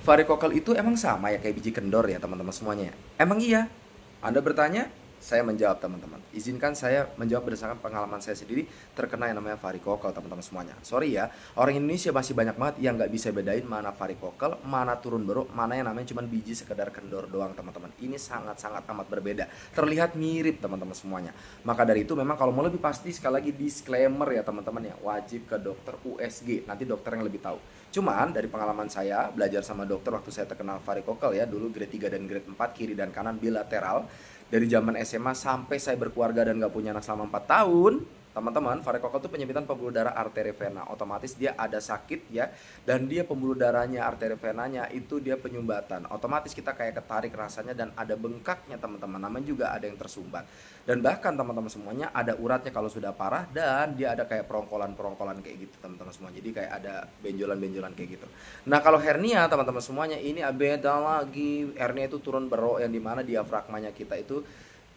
Varikokel itu emang sama ya kayak biji kendor ya teman-teman semuanya ya? Emang iya? Anda bertanya, saya menjawab teman-teman. Izinkan saya menjawab berdasarkan pengalaman saya sendiri terkena yang namanya varikokel teman-teman semuanya. Sorry ya, orang Indonesia masih banyak banget yang nggak bisa bedain mana varikokel, mana turun beruk, mana yang namanya cuma biji sekedar kendor doang teman-teman. Ini sangat-sangat amat berbeda. Terlihat mirip teman-teman semuanya. Maka dari itu memang kalau mau lebih pasti sekali lagi disclaimer ya teman-teman ya, wajib ke dokter USG. Nanti dokter yang lebih tahu. Cuman dari pengalaman saya belajar sama dokter waktu saya terkena varikokel ya, dulu grade 3 dan grade 4 kiri dan kanan bilateral. Dari zaman SMA sampai saya berkeluarga dan gak punya anak selama 4 tahun, teman-teman, varikokel itu penyempitan pembuluh darah arteri vena. Otomatis dia ada sakit ya, dan dia pembuluh darahnya, arteri venanya itu dia penyumbatan. Otomatis kita kayak ketarik rasanya dan ada bengkaknya teman-teman. Namanya juga ada yang tersumbat. Dan bahkan teman-teman semuanya ada uratnya kalau sudah parah, dan dia ada kayak perongkolan-perongkolan kayak gitu teman-teman semua. Jadi kayak ada benjolan-benjolan kayak gitu. Nah kalau hernia teman-teman semuanya ini beda lagi. Hernia itu turun berok yang dimana diafragmanya kita itu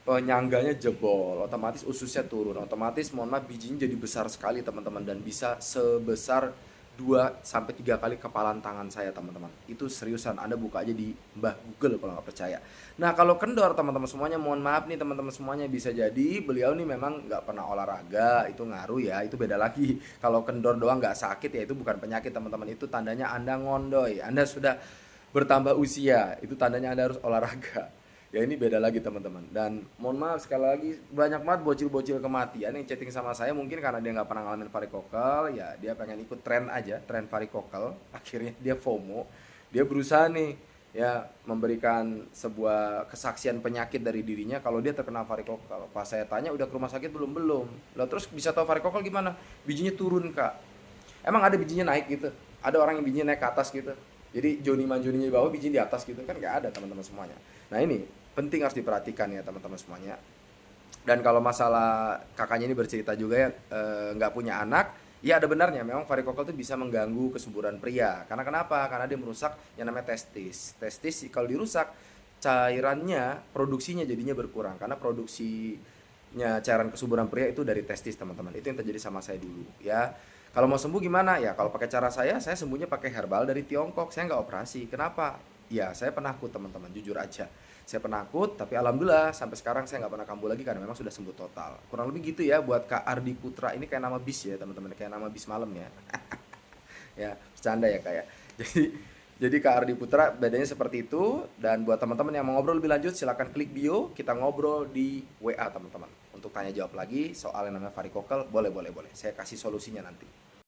penyangganya jebol, otomatis ususnya turun, otomatis mohon maaf bijinya jadi besar sekali teman-teman dan bisa sebesar 2 sampai 3 kali kepalan tangan saya teman-teman. Itu seriusan, Anda buka aja di Mbah Google kalau nggak percaya. Nah kalau kendor teman-teman semuanya mohon maaf nih teman-teman semuanya, bisa jadi beliau nih memang nggak pernah olahraga, itu ngaruh ya, itu beda lagi. Kalau kendor doang nggak sakit ya itu bukan penyakit teman-teman, itu tandanya Anda ngondoy, Anda sudah bertambah usia, itu tandanya Anda harus olahraga. Ya ini beda lagi teman-teman. Dan mohon maaf sekali lagi, banyak banget bocil-bocil kematian yang chatting sama saya mungkin karena dia nggak pernah ngalamin varikokel, ya dia pengen ikut tren aja, tren varikokel. Akhirnya dia FOMO, dia berusaha nih ya memberikan sebuah kesaksian penyakit dari dirinya kalau dia terkena varikokel. Pas saya tanya udah ke rumah sakit belum, belum. Lah terus bisa tahu varikokel gimana? Bijinya turun kak. Emang ada bijinya naik gitu? Ada orang yang bijinya naik ke atas gitu? Jadi Joni Manjoninya di bawah, bijinya di atas gitu kan? Nggak ada teman-teman semuanya. Nah ini penting harus diperhatikan ya teman-teman semuanya. Dan kalau masalah kakaknya ini bercerita juga ya nggak punya anak, ya ada benarnya memang varikokel itu bisa mengganggu kesuburan pria. Karena kenapa? Karena dia merusak yang namanya testis. Testis kalau dirusak, cairannya produksinya jadinya berkurang karena produksinya cairan kesuburan pria itu dari testis teman-teman. Itu yang terjadi sama saya dulu ya. Kalau mau sembuh gimana ya? Kalau pakai cara saya sembuhnya pakai herbal dari Tiongkok. Saya nggak operasi. Kenapa? Ya saya penakut teman-teman, jujur aja. Saya penakut, tapi alhamdulillah sampai sekarang saya nggak pernah kambuh lagi karena memang sudah sembuh total. Kurang lebih gitu ya buat Kak Ardi Putra. Ini kayak nama bis ya teman-teman, kayak nama bis malam ya. Ya, bercanda ya kayak. Jadi jadi Kak Ardi Putra bedanya seperti itu. Dan buat teman-teman yang mau ngobrol lebih lanjut silahkan klik bio, kita ngobrol di WA teman-teman. Untuk tanya jawab lagi soal yang namanya varikokel, boleh boleh boleh. Saya kasih solusinya nanti.